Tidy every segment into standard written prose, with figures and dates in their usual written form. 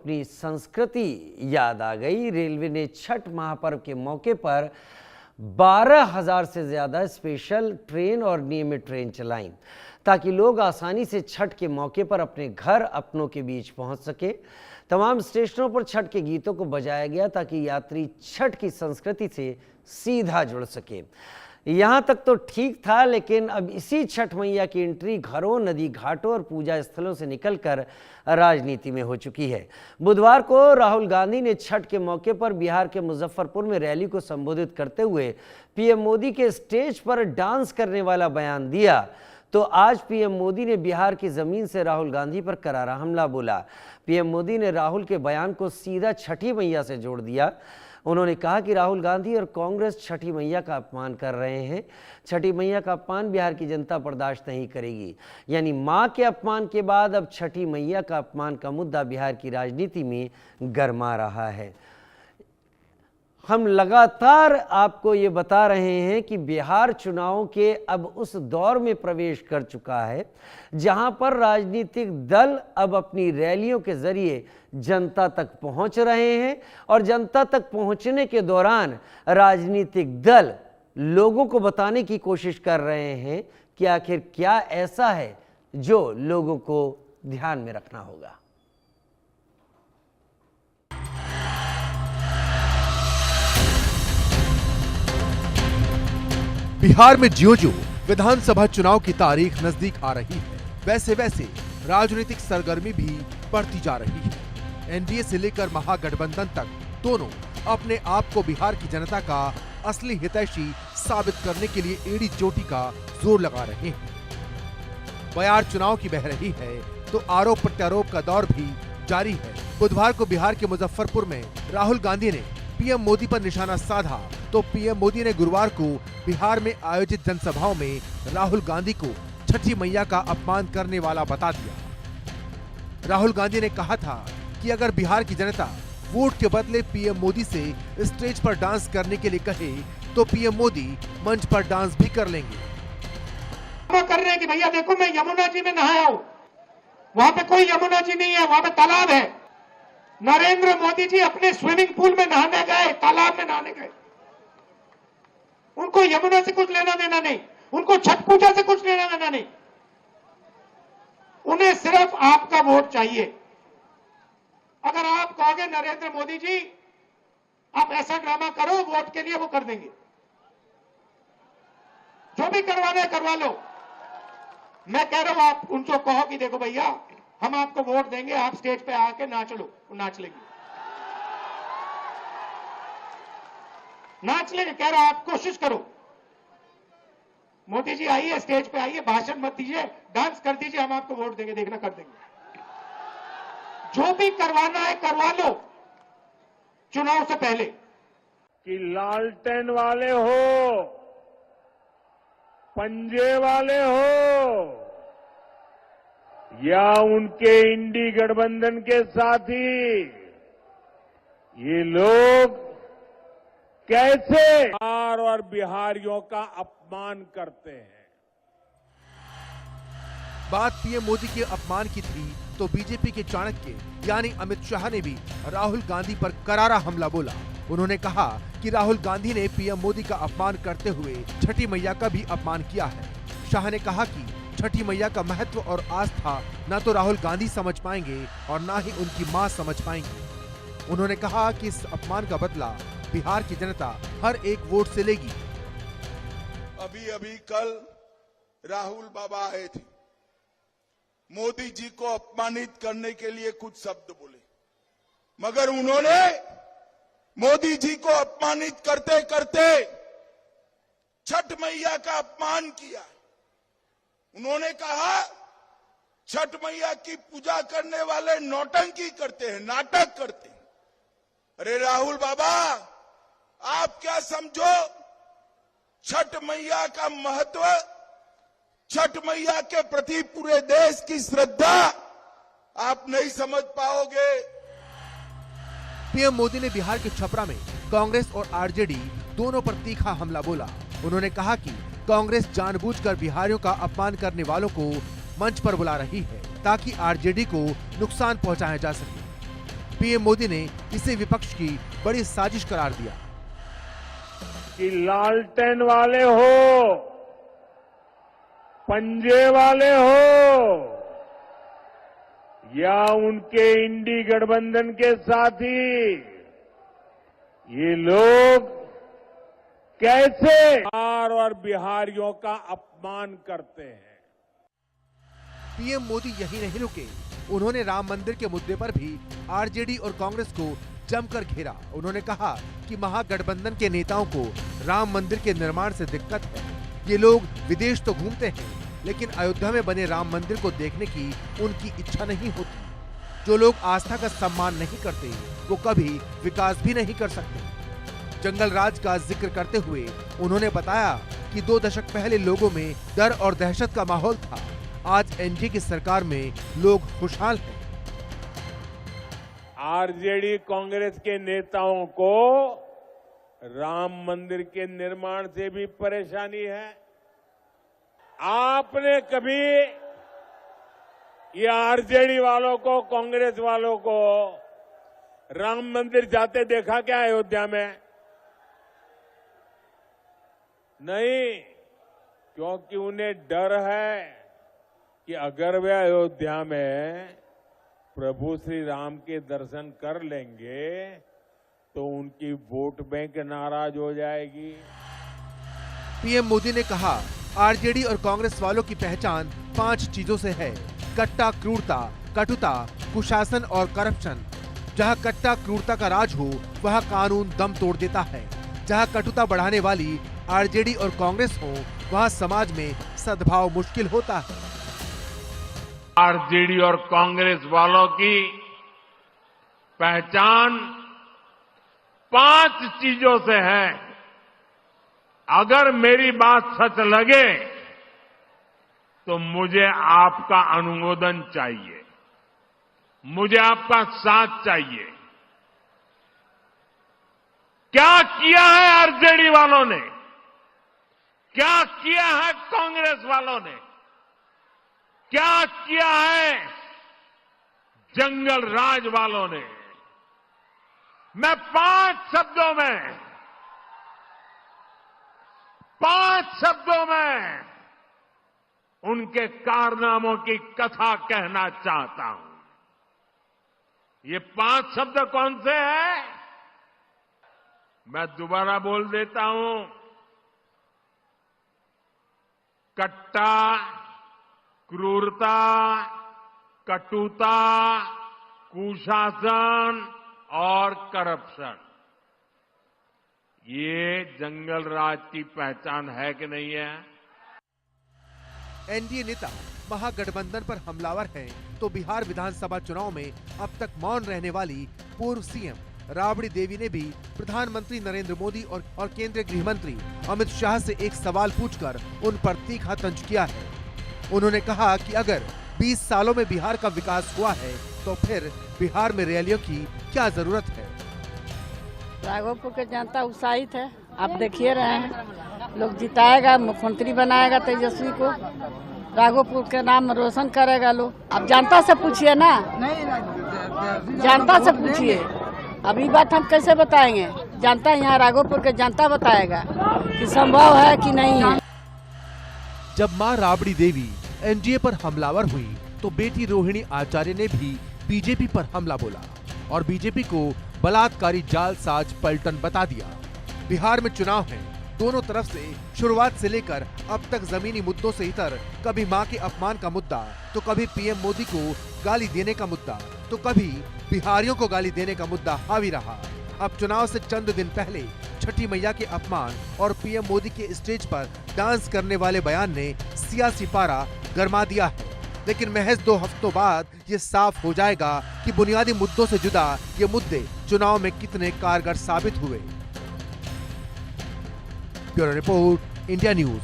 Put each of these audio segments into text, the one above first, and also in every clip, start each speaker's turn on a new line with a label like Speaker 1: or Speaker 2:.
Speaker 1: अपनी संस्कृति याद आ गई। रेलवे ने छठ महापर्व के मौके पर 12,000 से ज़्यादा स्पेशल ट्रेन और नियमित ट्रेन चलाईं ताकि लोग आसानी से छठ के मौके पर अपने घर अपनों के बीच पहुंच सके। तमाम स्टेशनों पर छठ के गीतों को बजाया गया ताकि यात्री छठ की संस्कृति से सीधा जुड़ सके। यहाँ तक तो ठीक था, लेकिन अब इसी छठ मैया की एंट्री घरों, नदी घाटों और पूजा स्थलों से निकलकर राजनीति में हो चुकी है। बुधवार को राहुल गांधी ने छठ के मौके पर बिहार के मुजफ्फरपुर में रैली को संबोधित करते हुए पीएम मोदी के स्टेज पर डांस करने वाला बयान दिया। तो आज पीएम मोदी ने बिहार की जमीन से राहुल गांधी पर करारा हमला बोला। पीएम मोदी ने राहुल के बयान को सीधा छठी मैया से जोड़ दिया। उन्होंने कहा कि राहुल गांधी और कांग्रेस छठी मैया का अपमान कर रहे हैं। छठी मैया का अपमान बिहार की जनता बर्दाश्त नहीं करेगी। यानी मां के अपमान के बाद अब छठी मैया का अपमान का मुद्दा बिहार की राजनीति में गरमा रहा है। हम लगातार आपको ये बता रहे हैं कि बिहार चुनावों के अब उस दौर में प्रवेश कर चुका है जहां पर राजनीतिक दल अब अपनी रैलियों के जरिए जनता तक पहुंच रहे हैं और जनता तक पहुंचने के दौरान राजनीतिक दल लोगों को बताने की कोशिश कर रहे हैं कि आखिर क्या ऐसा है जो लोगों को ध्यान में रखना होगा।
Speaker 2: बिहार में ज्यों-ज्यों विधानसभा चुनाव की तारीख नजदीक आ रही है, वैसे वैसे राजनीतिक सरगर्मी भी बढ़ती जा रही है। एनडीए से लेकर महागठबंधन तक दोनों अपने आप को बिहार की जनता का असली हितैषी साबित करने के लिए एड़ी चोटी का जोर लगा रहे हैं। बयार चुनाव की बह रही है तो आरोप प्रत्यारोप का दौर भी जारी है। बुधवार को बिहार के मुजफ्फरपुर में राहुल गांधी ने पीएम मोदी पर निशाना साधा तो पीएम मोदी ने गुरुवार को बिहार में आयोजित जनसभाओं में राहुल गांधी को छठी मैया का अपमान करने वाला बता दिया। राहुल गांधी ने कहा था कि अगर बिहार की जनता वोट के बदले पीएम मोदी से स्टेज पर डांस करने के लिए कहे तो पीएम मोदी मंच पर डांस भी कर लेंगे।
Speaker 3: कर रहे हैं कि भैया देखो मैं यमुना जी में नहाया हूं, वहां पे कोई यमुना जी नहीं है, वहां पे तालाब है। नरेंद्र मोदी जी अपने स्विमिंग पूल में नहाने गए, तालाब में नहाने गए। उनको यमुना से कुछ लेना देना नहीं, उनको छठ पूजा से कुछ लेना देना नहीं। उन्हें सिर्फ आपका वोट चाहिए। अगर आप कहोगे नरेंद्र मोदी जी आप ऐसा ड्रामा करो वोट के लिए, वो कर देंगे। जो भी करवाना है करवा लो। मैं कह रहा हूं आप उनको कहो कि देखो भैया हम आपको वोट देंगे, आप स्टेज पे आके नाच लो, वो नाच लेंगे। नाच लेंगे, कह रहा आप कोशिश करो। मोदी जी आइए, स्टेज पे आइए, भाषण मत दीजिए, डांस कर दीजिए, हम आपको वोट देंगे, देखना कर देंगे। जो भी करवाना है करवा लो चुनाव से पहले।
Speaker 4: कि लालटेन वाले हो, पंजे वाले हो या उनके इंडी गठबंधन के साथी, ये लोग कैसे बिहार और बिहारियों का अपमान करते हैं।
Speaker 2: बात पीएम मोदी के अपमान की थी तो बीजेपी के चाणक्य यानी अमित शाह ने भी राहुल गांधी पर करारा हमला बोला। उन्होंने कहा कि राहुल गांधी ने पीएम मोदी का अपमान करते हुए छठी मैया का भी अपमान किया है। शाह ने कहा कि छठी मैया का महत्व और आस्था न तो राहुल गांधी समझ पाएंगे और न ही उनकी मां समझ पाएंगे। उन्होंने कहा कि इस अपमान का बदला बिहार की जनता हर एक वोट से लेगी।
Speaker 5: अभी अभी कल राहुल बाबा आए थे, मोदी जी को अपमानित करने के लिए कुछ शब्द बोले, मगर उन्होंने मोदी जी को अपमानित करते करते छठ मैया का अपमान किया। उन्होंने कहा छठ मैया की पूजा करने वाले नौटंकी करते हैं, नाटक करते हैं। अरे राहुल बाबा आप क्या समझो, छठ मैया का महत्व, छठ मैया के प्रति पूरे देश की श्रद्धा आप नहीं समझ पाओगे।
Speaker 2: पीएम मोदी ने बिहार के छपरा में कांग्रेस और आरजेडी दोनों पर तीखा हमला बोला। उन्होंने कहा कि कांग्रेस जानबूझकर बिहारियों का अपमान करने वालों को मंच पर बुला रही है ताकि आरजेडी को नुकसान पहुंचाया जा सके। पीएम मोदी ने इसे विपक्ष की बड़ी साजिश करार दिया।
Speaker 4: कि लालटेन वाले हो, पंजे वाले हो, या उनके इंडी गठबंधन के साथी, ये लोग कैसे बिहार और बिहारियों का अपमान करते हैं।
Speaker 2: पीएम मोदी यही नहीं रुके, उन्होंने राम मंदिर के मुद्दे पर भी आरजेडी और कांग्रेस को जमकर घेरा। उन्होंने कहा कि महागठबंधन के नेताओं को राम मंदिर के निर्माण से दिक्कत है। ये लोग विदेश तो घूमते हैं, लेकिन अयोध्या में बने राम मंदिर को देखने की उनकी इच्छा नहीं होती। जो लोग आस्था का सम्मान नहीं करते, वो कभी विकास भी नहीं कर सकते। जंगल राज का जिक्र करते हुए उन्होंने बताया कि 2 दशक पहले लोगों में डर और दहशत का माहौल था। आज एनडीए की सरकार में लोग खुशहाल हैं।
Speaker 4: आरजेडी कांग्रेस के नेताओं को राम मंदिर के निर्माण से भी परेशानी है। आपने कभी ये आरजेडी वालों को, कांग्रेस वालों को राम मंदिर जाते देखा क्या अयोध्या में? नहीं, क्योंकि उन्हें डर है कि अगर वे अयोध्या में प्रभु श्री राम के दर्शन कर लेंगे तो उनकी वोट बैंक नाराज हो जाएगी।
Speaker 2: पीएम मोदी ने कहा, आरजेडी और कांग्रेस वालों की पहचान 5 चीजों से है: कट्टा क्रूरता, कटुता, कुशासन और करप्शन। जहां कट्टा क्रूरता का राज हो, वहां कानून दम तोड़ देता है। जहां कटुता बढ़ाने वाली आरजेडी और कांग्रेस हो, वहां समाज में सद्भाव मुश्किल होता है।
Speaker 4: आरजेडी और कांग्रेस वालों की पहचान 5 चीजों से है। अगर मेरी बात सच लगे तो मुझे आपका अनुमोदन चाहिए, मुझे आपका साथ चाहिए। क्या किया है आरजेडी वालों ने? क्या किया है कांग्रेस वालों ने? क्या किया है जंगल राज वालों ने? मैं 5 शब्दों में उनके कारनामों की कथा कहना चाहता हूं। ये 5 शब्द कौन से हैं? मैं दोबारा बोल देता हूं। कट्टा, क्रूरता, कटुता, कुशासन और करप्शन। ये जंगल राज की पहचान है कि नहीं है?
Speaker 2: एनडीए नेता महागठबंधन पर हमलावर हैं, तो बिहार विधानसभा चुनाव में अब तक मौन रहने वाली पूर्व सीएम राबड़ी देवी ने भी प्रधानमंत्री नरेंद्र मोदी और केंद्रीय गृह मंत्री अमित शाह से एक सवाल पूछकर उन पर तीखा तंज किया है। उन्होंने कहा कि अगर 20 सालों में बिहार का विकास हुआ है, तो फिर बिहार में रैलियों की क्या जरूरत है?
Speaker 6: राघोपुर की जनता उत्साहित है, आप देखिए रहे हैं। लोग जिताएगा, मुख्यमंत्री बनाएगा तेजस्वी को, राघोपुर के नाम रोशन करेगा लोग। अब जनता से पूछिए ना, जनता से पूछिए। अभी बात हम कैसे बताएंगे? जनता, यहाँ राघोपुर के जनता बताएगा कि संभव है कि नहीं है।
Speaker 2: जब मां राबड़ी देवी एनडीए पर हमलावर हुई, तो बेटी रोहिणी आचार्य ने भी बीजेपी पर हमला बोला और बीजेपी को बलात्कारी जालसाज पलटन बता दिया। बिहार में चुनाव है, दोनों तरफ से शुरुआत से लेकर अब तक जमीनी मुद्दों से इतर, कभी मां के अपमान का मुद्दा, तो कभी पीएम मोदी को गाली देने का मुद्दा, तो कभी बिहारियों को गाली देने का मुद्दा हावी रहा। अब चुनाव से चंद दिन पहले छठी मैया के अपमान और पीएम मोदी के स्टेज पर डांस करने वाले बयान ने सियासी पारा गरमा दिया है। लेकिन महज 2 हफ्तों बाद ये साफ हो जाएगा कि बुनियादी मुद्दों से जुदा ये मुद्दे चुनाव में कितने कारगर साबित हुए। Bureau report, India news.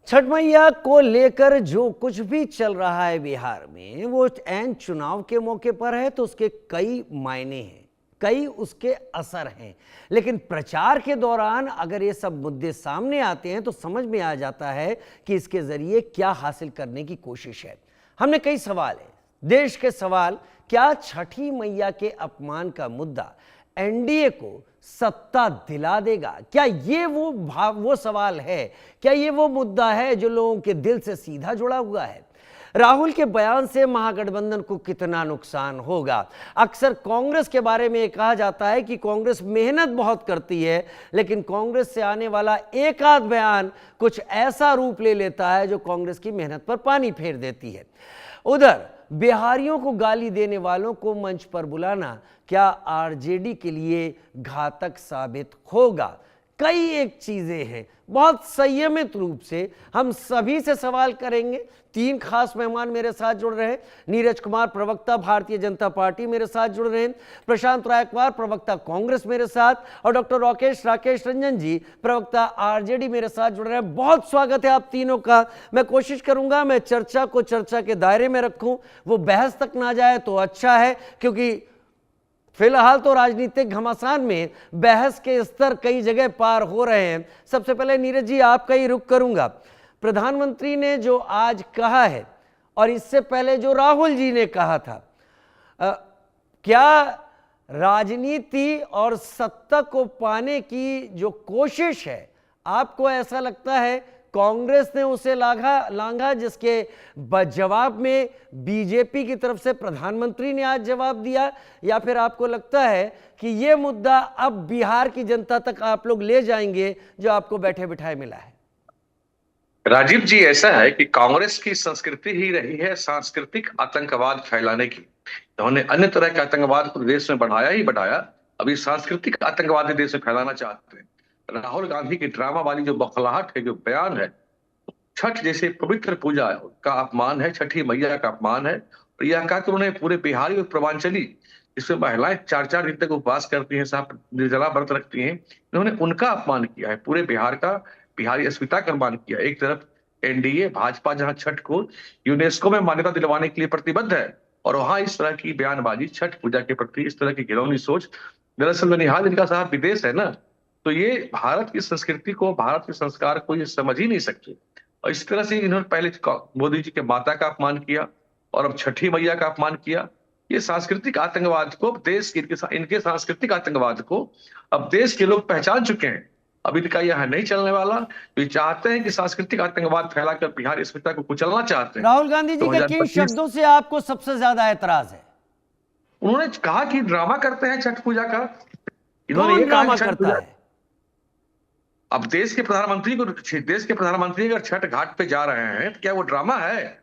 Speaker 1: Chhath मैया को लेकर जो कुछ भी चल रहा है बिहार में, वो ऐन चुनाव के मौके पर है, तो उसके कई मायने हैं, कई उसके असर हैं। लेकिन प्रचार के दौरान अगर ये सब मुद्दे सामने आते हैं, तो समझ में आ जाता है कि इसके जरिए क्या हासिल करने की कोशिश है। हमने कई सवाल है देश के सवाल, क्या छठी मैया के अपमान का मुद्दा एनडीए को सत्ता दिला देगा? क्या ये वो सवाल है? क्या ये वो मुद्दा है जो लोगों के दिल से सीधा जुड़ा हुआ है? राहुल के बयान से महागठबंधन को कितना नुकसान होगा? अक्सर कांग्रेस के बारे में कहा जाता है कि कांग्रेस मेहनत बहुत करती है, लेकिन कांग्रेस से आने वाला एक आध बयान कुछ ऐसा रूप ले लेता है जो कांग्रेस की मेहनत पर पानी फेर देती है। उधर बिहारियों को गाली देने वालों को मंच पर बुलाना क्या आरजेडी के लिए घातक साबित होगा? कई एक चीजें हैं, बहुत संयमित रूप से हम सभी से सवाल करेंगे। 3 खास मेहमान मेरे साथ जुड़ रहे हैं। नीरज कुमार, प्रवक्ता भारतीय जनता पार्टी, मेरे साथ जुड़ रहे हैं। प्रशांत रायकवार, प्रवक्ता कांग्रेस, मेरे साथ, और डॉक्टर राकेश रंजन जी, प्रवक्ता आरजेडी, मेरे साथ जुड़ रहे हैं। बहुत स्वागत है आप तीनों का। मैं कोशिश करूंगा मैं चर्चा को चर्चा के दायरे में रखूं, वो बहस तक ना जाए तो अच्छा है, क्योंकि फिलहाल तो राजनीतिक घमासान में बहस के स्तर कई जगह पार हो रहे हैं। सबसे पहले नीरज जी, आपका ही रुख करूंगा। प्रधानमंत्री ने जो आज कहा है और इससे पहले जो राहुल जी ने कहा था, क्या राजनीति और सत्ता को पाने की जो कोशिश है, आपको ऐसा लगता है कांग्रेस ने उसे लांघा, जिसके जवाब में बीजेपी की तरफ से प्रधानमंत्री ने आज जवाब दिया, या फिर आपको लगता है कि यह मुद्दा अब बिहार की जनता तक आप लोग ले जाएंगे जो आपको बैठे बिठाए मिला है?
Speaker 7: राजीव जी, ऐसा है कि कांग्रेस की संस्कृति ही रही है सांस्कृतिक आतंकवाद फैलाने की। उन्होंने अन्य तरह के आतंकवाद को देश में बढ़ाया, अभी सांस्कृतिक आतंकवाद देश में फैलाना चाहते हैं। राहुल गांधी की ड्रामा वाली जो बौखलाहट है, जो बयान है, छठ जैसे पवित्र पूजा का अपमान है, छठी मैया का अपमान है। और यह कहा कि उन्होंने पूरे बिहारी और पूर्वांचली, इसमें महिलाएं 4-4 दिन तक उपवास करती हैं, साफ निर्जला व्रत रखती हैं, इन्होंने उनका अपमान किया है। पूरे बिहार का, बिहारी अस्मिता का अपमान किया। एक तरफ एनडीए भाजपा जहां छठ को यूनेस्को में मान्यता दिलवाने के लिए प्रतिबद्ध है, और वहां इस तरह की बयानबाजी, छठ पूजा के प्रति इस तरह की घिनौनी सोच, दरअसल ननिहाल इनका साहब विदेश है ना, तो ये भारत की संस्कृति को, भारत के संस्कार को ये समझ ही नहीं सकते। और इस तरह से इन्होंने पहले मोदी जी के माता का अपमान किया और अब छठी मैया का अपमान किया। ये सांस्कृतिक आतंकवाद को देश, इनके सांस्कृतिक आतंकवाद को अब देश के लोग पहचान चुके हैं। अब इनका यह नहीं चलने वाला। ये चाहते हैं कि सांस्कृतिक आतंकवाद फैलाकर बिहार अस्मिता को कुचलना चाहते हैं।
Speaker 1: राहुल गांधी जी के किन शब्दों से आपको सबसे ज्यादा ऐतराज है?
Speaker 7: उन्होंने कहा कि ड्रामा करते हैं छठ पूजा का।
Speaker 1: इन्होंने ये ड्रामा करता है।
Speaker 7: अब देश के प्रधानमंत्री अगर छठ घाट पे जा रहे हैं तो क्या वो ड्रामा है?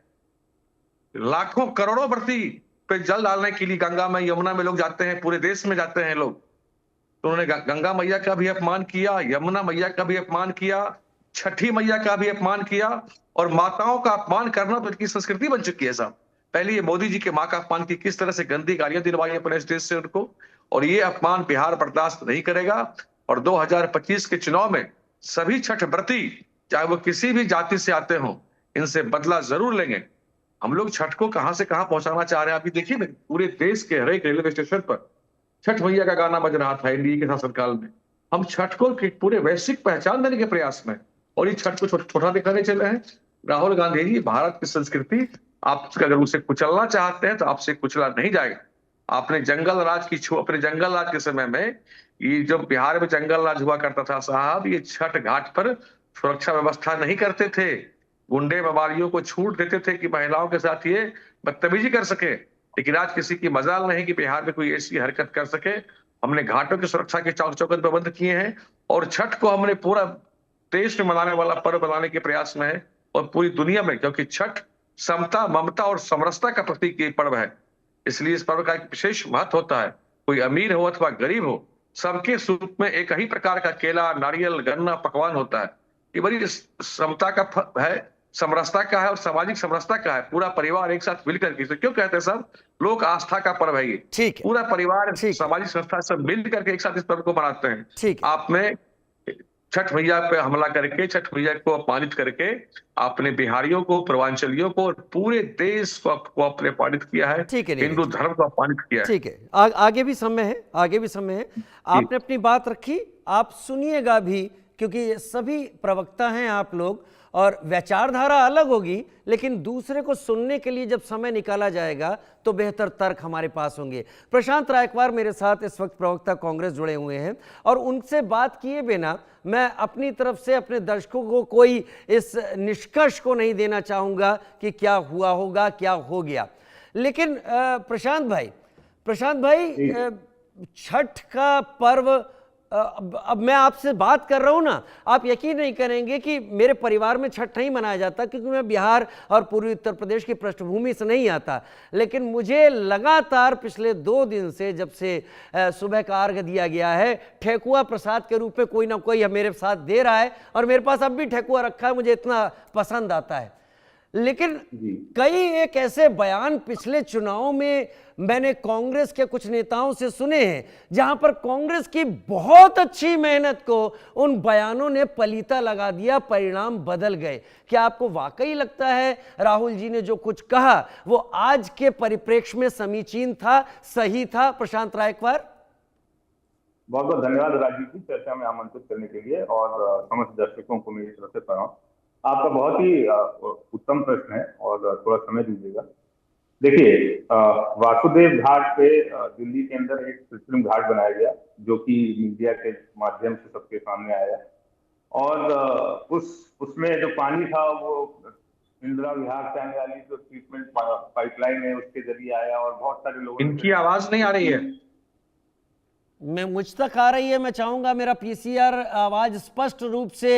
Speaker 7: लाखों करोड़ों व्रती पे जल डालने के लिए गंगा में, यमुना में लोग जाते हैं, पूरे देश में जाते हैं लोग। तो उन्होंने गंगा मैया का भी अपमान किया, यमुना मैया का भी अपमान किया, छठी मैया का भी अपमान किया, और माताओं का अपमान करना तो इनकी संस्कृति बन चुकी है साहब। पहले ये मोदी जी के माँ का अपमान की, किस तरह से गंदी गालियां दिलवाई अपने स्टेज से उनको, और ये अपमान बिहार बर्दाश्त नहीं करेगा। और 2025 के चुनाव में सभी छठ व्रती, चाहे वो किसी भी जाति से आते हों, इनसे बदला जरूर लेंगे। हम लोग छठ को कहां से कहां पहुंचाना चाह रहे हैं, अभी देखिए ना, पूरे देश के हर एक रेलवे स्टेशन पर छठ मैया का गाना बज रहा था एनडीए के शासनकाल में। हम छठ को पूरे वैश्विक पहचान देने के प्रयास में, और ये छठ को छोटा दिखाने चले हैं। राहुल गांधी जी, भारत की संस्कृति, आप अगर उसे कुचलना चाहते हैं तो आपसे कुचला नहीं जाएगा। आपने अपने जंगल राज के समय में, ये जब बिहार में जंगल राज हुआ करता था साहब, ये छठ घाट पर सुरक्षा व्यवस्था नहीं करते थे, गुंडे बवालियों को छूट देते थे कि महिलाओं के साथ ये बदतमीजी कर सके। लेकिन आज किसी की मजाल नहीं कि बिहार में कोई ऐसी हरकत कर सके। हमने घाटों की सुरक्षा के चौक चौकन प्रबंध किए हैं, और छठ को हमने पूरा देश में मनाने वाला पर्व बनाने के प्रयास में है, और पूरी दुनिया में, क्योंकि छठ समता, ममता और समरसता का प्रतीक पर्व है, इसलिए इस पर्व का एक विशेष महत्व होता है। कोई अमीर हो अथवा गरीब हो, सबके सूप में एक ही प्रकार का केला, नारियल, गन्ना, पकवान होता है। ये बड़ी समता का है, समरसता का है, और सामाजिक समरसता का है। पूरा परिवार एक साथ मिलकर के, क्यों कहते हैं सब लोग, आस्था का पर्व है ये।
Speaker 1: ठीक है।
Speaker 7: पूरा परिवार, सामाजिक संस्था सब मिल करके एक साथ इस पर्व को मनाते हैं।
Speaker 1: ठीक है।
Speaker 7: आपने छठ मैया पे हमला करके, छठ मैया को अपमानित करके, आपने बिहारियों को, पूर्वांचलियों को और पूरे देश को आपने अपमानित किया है।
Speaker 1: ठीक है,
Speaker 7: हिंदू धर्म को अपमानित किया है।
Speaker 1: ठीक है, आगे भी समय है, आपने अपनी बात रखी, आप सुनिएगा भी क्योंकि ये सभी प्रवक्ता हैं आप लोग और विचारधारा अलग होगी, लेकिन दूसरे को सुनने के लिए जब समय निकाला जाएगा तो बेहतर तर्क हमारे पास होंगे। प्रशांत रायकवार मेरे साथ इस वक्त प्रवक्ता कांग्रेस जुड़े हुए हैं और उनसे बात किए बिना मैं अपनी तरफ से अपने दर्शकों को कोई इस निष्कर्ष को नहीं देना चाहूँगा कि क्या हुआ होगा, क्या हो गया। लेकिन प्रशांत भाई छठ का पर्व, अब मैं आपसे बात कर रहा हूं ना, आप यकीन नहीं करेंगे कि मेरे परिवार में छठ नहीं मनाया जाता क्योंकि मैं बिहार और पूर्वी उत्तर प्रदेश की पृष्ठभूमि से नहीं आता। लेकिन मुझे लगातार पिछले 2 दिन से, जब से सुबह का अर्घ्य दिया गया है, ठेकुआ प्रसाद के रूप में कोई ना कोई मेरे साथ दे रहा है और मेरे पास अब भी ठेकुआ रखा है, मुझे इतना पसंद आता है। लेकिन कई एक ऐसे बयान पिछले चुनाव में मैंने कांग्रेस के कुछ नेताओं से सुने हैं जहां पर कांग्रेस की बहुत अच्छी मेहनत को उन बयानों ने पलीता लगा दिया, परिणाम बदल गए। क्या आपको वाकई लगता है राहुल जी ने जो कुछ कहा वो आज के परिप्रेक्ष्य में समीचीन था, सही था? प्रशांत रायकवार,
Speaker 8: बहुत बहुत धन्यवाद राजीव जी, चर्चा में आमंत्रित करने के लिए और समस्त दर्शकों को मेरी तरफ से प्रणाम। आपका बहुत ही उत्तम प्रश्न है और थोड़ा समय दीजिएगा। देखिए, वासुदेव घाट पे दिल्ली के अंदर एक कृत्रिम घाट बनाया गया जो कि मीडिया के माध्यम से सबके सामने आया और उसमें जो पानी था वो इंदिरा विहार से आने वाली जो ट्रीटमेंट पाइपलाइन है उसके जरिए आया और बहुत सारे लोगों।
Speaker 7: इनकी आवाज नहीं आ रही है।
Speaker 1: मैं मुझ तक आ रही है। मैं चाहूंगा मेरा पीसीआर आवाज स्पष्ट रूप से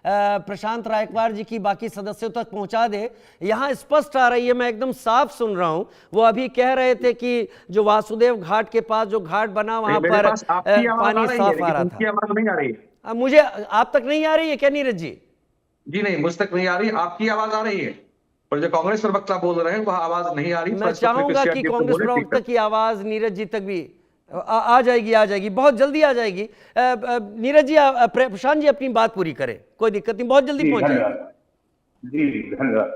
Speaker 1: प्रशांत रायकवार जी की बाकी सदस्यों तक पहुंचा दे। यहाँ स्पष्ट आ रही है, मैं एकदम साफ सुन रहा हूं। वो अभी कह रहे थे कि जो वासुदेव घाट के पास जो घाट बना वहां पर पानी साफ आ रहा था।
Speaker 7: आवाज नहीं आ रही है।
Speaker 1: मुझे आप तक नहीं आ रही है क्या नीरज जी?
Speaker 7: जी नहीं, मुझ तक नहीं आ रही। आपकी आवाज आ रही है पर जो कांग्रेस प्रवक्ता बोल रहे हैं वह आवाज नहीं आ रही।
Speaker 1: मैं चाहूंगा कि कांग्रेस प्रवक्ता की आवाज नीरज जी तक भी आ जाएगी, बहुत जल्दी आ जाएगी। नीरज जी, प्रशांत जी अपनी बात पूरी करें, कोई दिक्कत नहीं, बहुत जल्दी पहुंच जाएगी।
Speaker 8: जी धन्यवाद।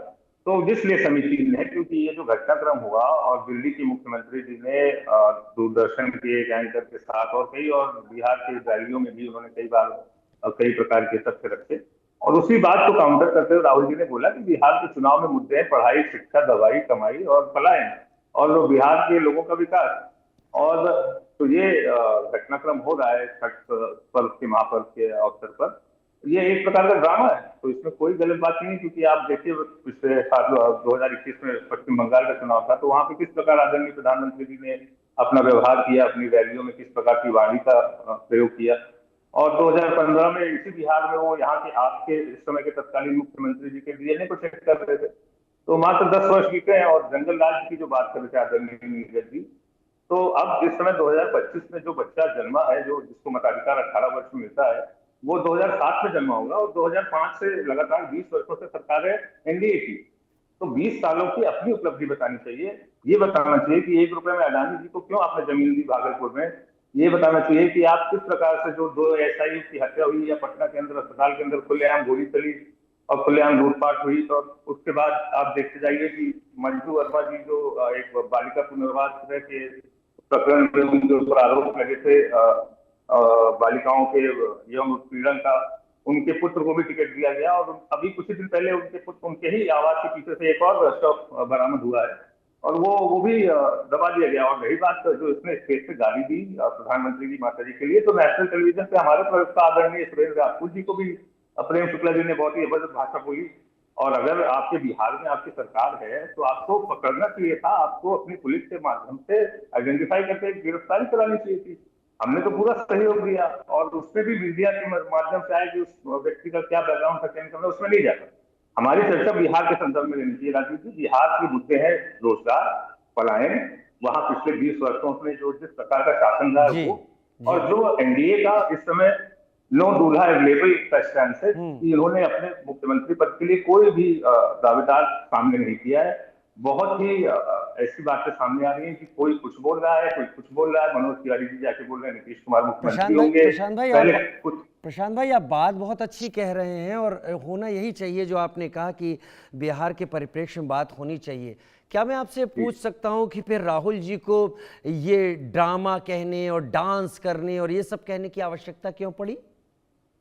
Speaker 8: तो जिसलिए समीचीन है क्योंकि ये जो घटनाक्रम हुआ और दिल्ली के मुख्यमंत्री जी ने दूरदर्शन के एक एंकर के साथ और बिहार के रैलियों में भी उन्होंने कई बार कई प्रकार के तथ्य रखे और उसी बात को काउंटर करते हुए राहुल जी ने बोला कि बिहार के चुनाव में मुद्दे हैं पढ़ाई, शिक्षा, दवाई, कमाई और पलायन और बिहार के लोगों का विकास। और तो ये घटनाक्रम हो रहा है छठ पर्व के महापर्व के अवसर पर, ये एक प्रकार का ड्रामा है। तो इसमें कोई गलत बात नहीं, क्योंकि आप देखिए पिछले साल 2021 में पश्चिम बंगाल का चुनाव था तो वहां पे किस प्रकार आदरणीय प्रधानमंत्री जी ने अपना व्यवहार किया, अपनी रैलियों में किस प्रकार की वाणी का प्रयोग किया। और 2015 में इसी बिहार में वो यहाँ के आपके इस समय के तत्कालीन मुख्यमंत्री जी के डीएनए को चेक कर रहे थे। तो मात्र 10 वर्ष बीते हैं और जंगल राज की जो बात कर रहे थे आदरणीय नीरज जी, तो अब जिस समय 2025 में जो बच्चा जन्मा है, जो जिसको मताधिकार 18 वर्ष में मिलता है, वो 2007 में जन्मा होगा और 2005 से लगातार 20 वर्षों से सरकार है एनडीए की। तो 20 सालों की अपनी उपलब्धि बतानी चाहिए। ये बताना चाहिए कि 1 रुपए में अडानी जी को क्यों आपने जमीन दी भागलपुर में। ये बताना चाहिए कि आप किस प्रकार से जो 2 एसआई की हत्या हुई या पटना के अंदर अस्पताल के अंदर खुलेआम गोली चली और खुलेआम लूटपाट हुई, तो उसके बाद आप देखते जाइए कि मंजू वर्मा जी जो एक बालिका पुनर्वास के प्रकरण में उनके ऊपर आरोप लगे थे बालिकाओं के यौन उत्पीड़न का, उनके पुत्र को भी टिकट दिया गया और अभी कुछ दिन पहले उनके ही आवास के पीछे से एक और शव बरामद हुआ है और वो भी दबा दिया गया। और रही बात जो इसने स्टेज पे गाली दी प्रधानमंत्री की माता जी के लिए, तो नेशनल टेलीविजन पे हमारे प्रवक्ता आदरणीय सुरेंद्र राजपूत जी को भी प्रेम शुक्ला जी ने बहुत ही जबरदस्त भाषा बोली। और अगर आपके बिहार में आपकी सरकार है तो आपको पकड़ना चाहिए था, आपको अपनी पुलिस के माध्यम से आइडेंटिफाई करके गिरफ्तारी करानी चाहिए थी। हमने तो पूरा सहयोग दिया और उसमें भी मीडिया के माध्यम से आए कि उस व्यक्ति का क्या बैकग्राउंड था, चयन करना, उसमें नहीं जाता। हमारी चर्चा बिहार के संदर्भ में रहनी चाहिए राजीव जी। बिहार के मुद्दे हैं रोजगार, पलायन, वहां पिछले 20 वर्षों में जो जिस प्रकार का शासन रहा है वो, और जो एनडीए का इस समय नो दूल्हा अवेलेबल का स्टैंड है कि इन्होंने अपने मुख्यमंत्री पद के लिए कोई भी दावेदार सामने नहीं किया है। बहुत ही ऐसी बातें सामने आ रही हैं कि कोई कुछ बोल रहा है, कोई कुछ बोल रहा है। मनोज तिवारी जी जाके बोल रहे हैं नीतीश कुमार मुख्यमंत्री होंगे।
Speaker 1: प्रशांत भाई, आप बात बहुत अच्छी कह रहे हैं और होना यही चाहिए जो आपने कहा कि बिहार के परिप्रेक्ष्य में बात होनी चाहिए। क्या मैं आपसे पूछ सकता हूं कि फिर राहुल जी को ये ड्रामा कहने और डांस करने और ये सब कहने की आवश्यकता क्यों पड़ी?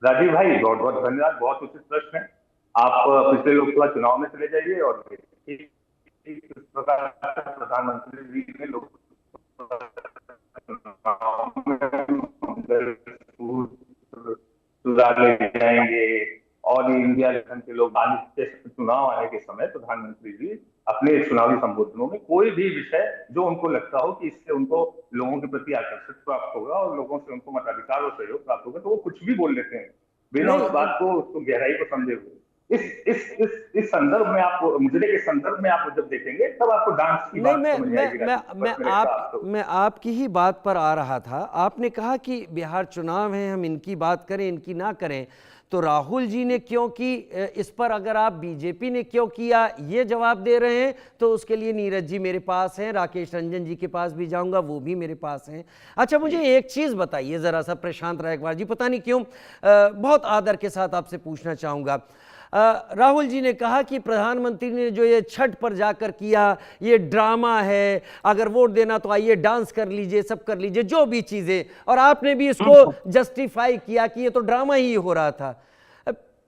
Speaker 8: राजीव भाई बहुत बहुत धन्यवाद, बहुत उचित प्रश्न है। आप पिछले लोकसभा चुनाव में चले जाइए और देखिए किस प्रकार प्रधानमंत्री जी ने लोकसभा चुनाव में सुधार ले जाएंगे और इंडिया इलेक्शन के लोग चुनाव आने के समय प्रधानमंत्री जी अपने चुनावी संबोधनों में कोई भी विषय जो उनको लगता हो कि इससे उनको लोगों के प्रति आकर्षित प्राप्त होगा और लोगों से उनको मताधिकार और सहयोग प्राप्त होगा, तो वो कुछ भी बोल लेते हैं बिना उस बात को, उसको गहराई को समझे हुए। इस संदर्भ में आप मुजरे के संदर्भ में आप जब देखेंगे तब आपको डांस की बात समझ आएगी।
Speaker 1: मैं आपकी ही बात पर आ रहा था। आपने कहा कि बिहार चुनाव है, हम इनकी बात करें इनकी ना करें, तो राहुल जी ने क्यों की, इस पर अगर आप बीजेपी ने क्यों किया ये जवाब दे रहे हैं तो उसके लिए नीरज जी मेरे पास हैं, राकेश रंजन जी के पास भी जाऊंगा, वो भी मेरे पास हैं। अच्छा, मुझे एक चीज़ बताइए ज़रा सा प्रशांत रायकवाड़ जी, पता नहीं क्यों बहुत आदर के साथ आपसे पूछना चाहूँगा। राहुल जी ने कहा कि प्रधानमंत्री ने जो ये छठ पर जाकर किया ये ड्रामा है, अगर वोट देना तो आइए डांस कर लीजिए, सब कर लीजिए, जो भी चीज़ें, और आपने भी इसको जस्टिफाई किया कि ये तो ड्रामा ही हो रहा था।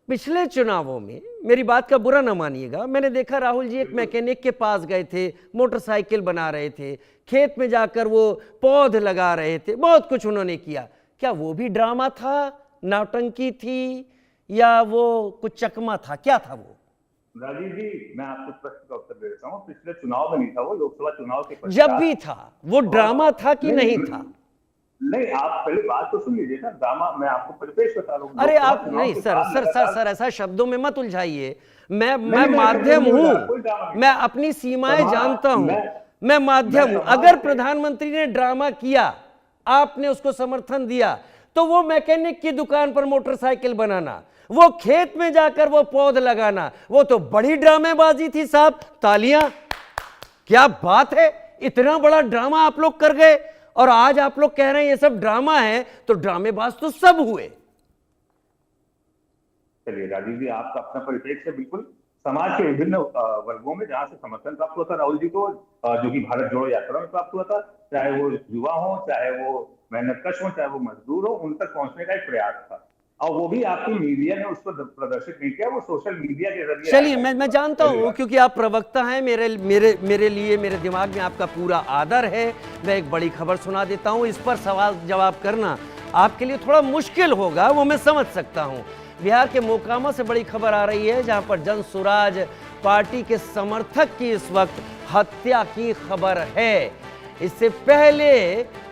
Speaker 1: पिछले चुनावों में, मेरी बात का बुरा ना मानिएगा, मैंने देखा राहुल जी एक मैकेनिक के पास गए थे, मोटरसाइकिल बना रहे थे, खेत में जाकर वो पौध लगा रहे थे, बहुत कुछ उन्होंने किया। क्या वो भी ड्रामा था, नौटंकी थी, या वो कुछ चकमा था, क्या था वो?
Speaker 8: राजीव जी, मैं आपको प्रश्न का उत्तर दे देता हूँ। पिछले चुनाव में नहीं था वो, लोकसभा चुनाव के पश्चात
Speaker 1: जब भी था वो ड्रामा था कि नहीं था?
Speaker 8: नहीं, आप पहले बात तो सुन लीजिए ना। ड्रामा मैं आपको परिपेक्ष बता रहा हूँ।
Speaker 1: अरे आप नहीं सर ऐसा शब्दों में मत उलझाइए। मैं माध्यम हूँ, मैं अपनी सीमाएं जानता हूँ, मैं माध्यम हूँ। अगर प्रधानमंत्री ने ड्रामा किया, आपने उसको समर्थन दिया, तो वो मैकेनिक की दुकान पर मोटरसाइकिल बनाना, वो खेत में जाकर वो पौध लगाना, वो तो बड़ी ड्रामेबाजी थी साहब। तालियां, क्या बात है, इतना बड़ा ड्रामा आप लोग कर गए और आज आप लोग कह रहे हैं ये सब ड्रामा है, तो ड्रामेबाज तो सब हुए।
Speaker 8: चलिए राजीव जी, आपका अपना परिप्रेक्ष्य बिल्कुल समाज के विभिन्न वर्गों में जहां से समर्थन प्राप्त हुआ था राहुल जी को, जो कि भारत जोड़ो यात्रा में प्राप्त हुआ था, चाहे वो युवा हो, चाहे वो मेहनतकश हो, चाहे वो मजदूर हो, उन तक पहुंचने का एक प्रयास था। और वो भी आपकी मीडिया ने उसको प्रदर्शित नहीं किया, वो सोशल मीडिया के जरिए।
Speaker 1: चलिए, मैं जानता हूँ, क्योंकि आप प्रवक्ता हैं, मेरे लिए, मेरे दिमाग में आपका पूरा आदर है। मैं एक बड़ी खबर सुना देता हूँ, इस पर सवाल जवाब करना आपके लिए थोड़ा मुश्किल होगा, वो मैं समझ सकता हूँ। बिहार के मोकामा से बड़ी खबर आ रही है, जहाँ पर जन सुराज पार्टी के समर्थक की इस वक्त हत्या की खबर है। इससे पहले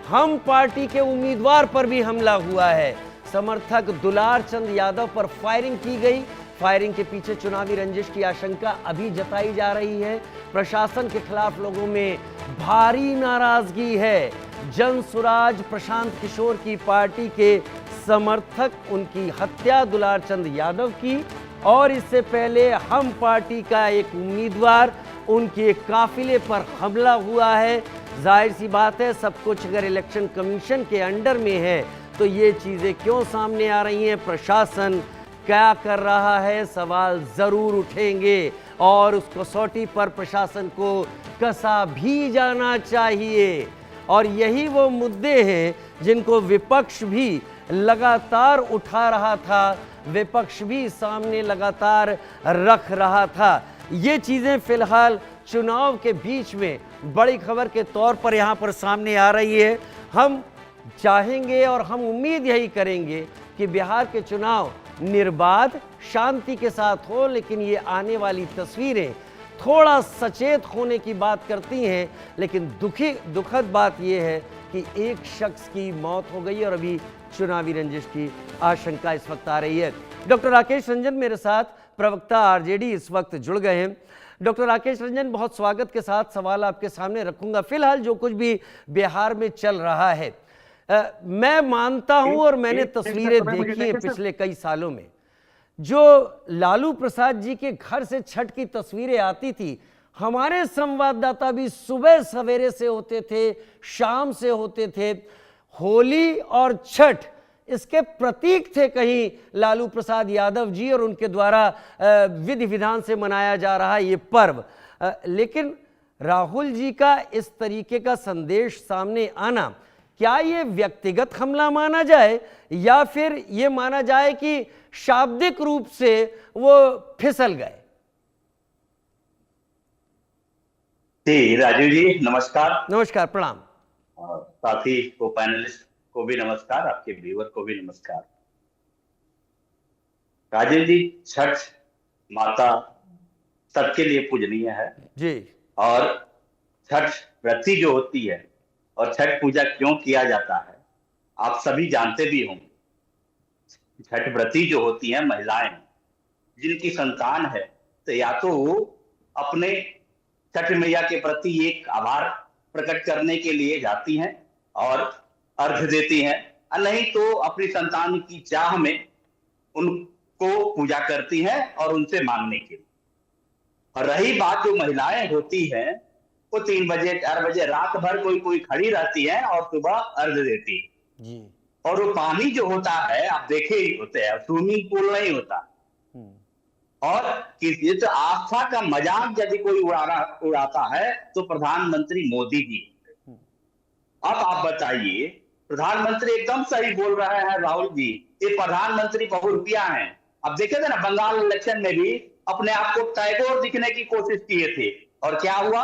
Speaker 1: हम पार्टी के उम्मीदवार पर भी हमला हुआ है। समर्थक दुलार चंद यादव पर फायरिंग की गई। फायरिंग के पीछे चुनावी रंजिश की आशंका अभी जताई जा रही है। प्रशासन के खिलाफ लोगों में भारी नाराजगी है। जन सुराज प्रशांत किशोर की पार्टी के समर्थक, उनकी हत्या दुलार चंद यादव की, और इससे पहले हम पार्टी का एक उम्मीदवार, उनके एक काफिले पर हमला हुआ है। जाहिर सी बात है, सब कुछ अगर इलेक्शन कमीशन के अंडर में है तो ये चीज़ें क्यों सामने आ रही हैं, प्रशासन क्या कर रहा है, सवाल ज़रूर उठेंगे और उस कसौटी पर प्रशासन को कसा भी जाना चाहिए। और यही वो मुद्दे हैं जिनको विपक्ष भी लगातार उठा रहा था, विपक्ष भी सामने लगातार रख रहा था। ये चीज़ें फिलहाल चुनाव के बीच में बड़ी खबर के तौर पर यहाँ पर सामने आ रही है। हम चाहेंगे और हम उम्मीद यही करेंगे कि बिहार के चुनाव निर्बाध शांति के साथ हो, लेकिन ये आने वाली तस्वीरें थोड़ा सचेत होने की बात करती हैं। लेकिन दुखद बात यह है कि एक शख्स की मौत हो गई और अभी चुनावी रंजिश की आशंका इस वक्त आ रही है। डॉक्टर राकेश रंजन मेरे साथ, प्रवक्ता आरजेडी, इस वक्त जुड़ गए हैं। डॉक्टर राकेश रंजन, बहुत स्वागत के साथ सवाल आपके सामने रखूंगा। फिलहाल जो कुछ भी बिहार में चल रहा है, मैं मानता हूं और मैंने तस्वीरें देखी हैं पिछले कई सालों में, जो लालू प्रसाद जी के घर से छठ की तस्वीरें आती थी, हमारे संवाददाता भी सुबह सवेरे से होते थे, शाम से होते थे। होली और छठ इसके प्रतीक थे कहीं लालू प्रसाद यादव जी और उनके द्वारा विधि विधान से मनाया जा रहा ये पर्व। लेकिन राहुल जी का इस तरीके का संदेश सामने आना, क्या ये व्यक्तिगत हमला माना जाए या फिर ये माना जाए कि शाब्दिक रूप से वो फिसल गए?
Speaker 9: जी राजीव जी नमस्कार।
Speaker 1: नमस्कार, प्रणाम।
Speaker 9: और साथी को पैनलिस्ट को भी नमस्कार, आपके व्यूअर को भी नमस्कार। राजीव जी, छठ माता सबके लिए पूजनीय है
Speaker 1: जी।
Speaker 9: और छठ व्रती जो होती है और छठ पूजा क्यों किया जाता है आप सभी जानते भी होंगे। छठ व्रती जो होती हैं महिलाएं, जिनकी संतान है, तो या तो वो अपने छठ मैया के प्रति एक आभार प्रकट करने के लिए जाती हैं और अर्घ देती हैं, और नहीं तो अपनी संतान की चाह में उनको पूजा करती हैं और उनसे मांगने के लिए। और रही बात जो महिलाएं होती हैं, वो 3 बजे 4 बजे रात भर कोई खड़ी रहती है और सुबह अर्घ देती है
Speaker 1: जी।
Speaker 9: और वो पानी जो होता है आप देखे ही होते हैं, स्विमिंग पूल नहीं होता। और किसी तो आस्था का मजाक यदि कोई उड़ाता है तो प्रधानमंत्री मोदी जी। अब आप बताइए, प्रधानमंत्री एकदम सही बोल रहे हैं राहुल जी, ये प्रधानमंत्री बहुरूपिया हैं। अब देखे थे ना बंगाल इलेक्शन में भी अपने आप को टैगोर दिखने की कोशिश किए थे और क्या हुआ।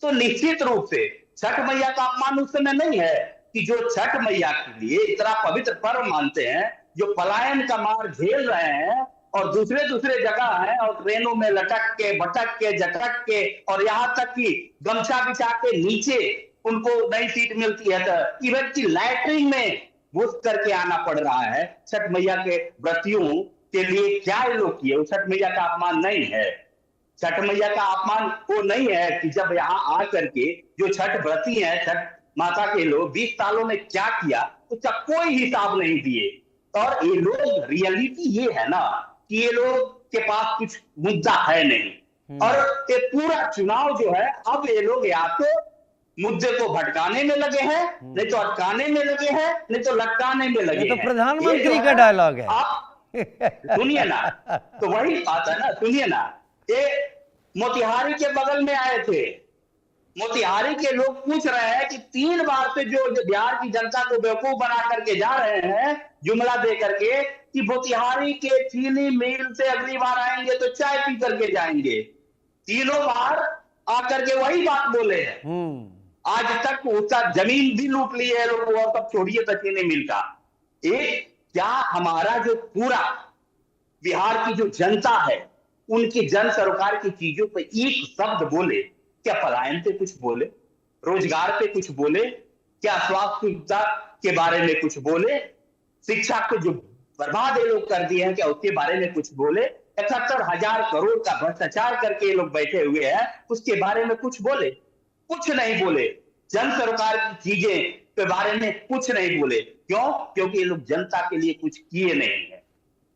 Speaker 9: तो निश्चित रूप से छठ मैया का अपमान उस समय नहीं है कि जो छठ मैया के लिए इतना पवित्र पर्व मानते हैं, जो पलायन का मार झेल रहे हैं और दूसरे जगह हैं और ट्रेनों में लटक के भटक के झटक के और यहाँ तक कि गमछा बिछा के नीचे उनको नई सीट मिलती है, तो इवन की लैटरिन में घुस करके आना पड़ रहा है। छठ मैया के व्रतियों के लिए क्या ये लोग किए? छठ मैया का अपमान नहीं है। छठ मैया का अपमान वो नहीं है कि जब यहाँ आ करके जो छठ व्रती हैं, छठ माता के लोग 20 सालों में क्या किया उसका कोई हिसाब नहीं दिए। और ये लोग रियलिटी ये है ना कि ये लोग के पास कुछ मुद्दा है नहीं, और ये पूरा चुनाव जो है अब ये लोग या तो मुद्दे को भटकाने में लगे हैं, नहीं तो अटकाने में लगे हैं, नहीं तो लटकाने में लगे हैं।
Speaker 1: तो प्रधानमंत्री का डायलॉग है।
Speaker 9: आप सुनिए ना, तो वही बात है ना, सुनिए ना। ये मोतिहारी के बगल में आए थे, मोतिहारी के लोग पूछ रहे हैं कि 3 बार से जो बिहार की जनता को बेवकूफ बना करके जा रहे हैं जुमला दे करके कि मोतिहारी के चीनी मिल से अगली बार आएंगे तो चाय पी करके जाएंगे। 3 बार आकर के वही बात बोले हैं। आज तक उसका जमीन भी लूट ली है लोगों, और सब छोड़िए तो चीनी मिल का। एक क्या हमारा जो पूरा बिहार की जो जनता है उनकी जन सरोकार की चीजों पे एक शब्द बोले? क्या पलायन पे कुछ बोले? रोजगार पे कुछ बोले? क्या स्वास्थ्य सुविधा के बारे में कुछ बोले? शिक्षा को जो बर्बाद ये लोग कर दिए हैं क्या उसके बारे में कुछ बोले? 71,000 करोड़ का भ्रष्टाचार करके ये लोग बैठे हुए हैं, उसके बारे में कुछ बोले? कुछ नहीं बोले। जन सरकार की चीजें के बारे में कुछ नहीं बोले। क्यों? क्योंकि ये लोग जनता के लिए कुछ किए नहीं है।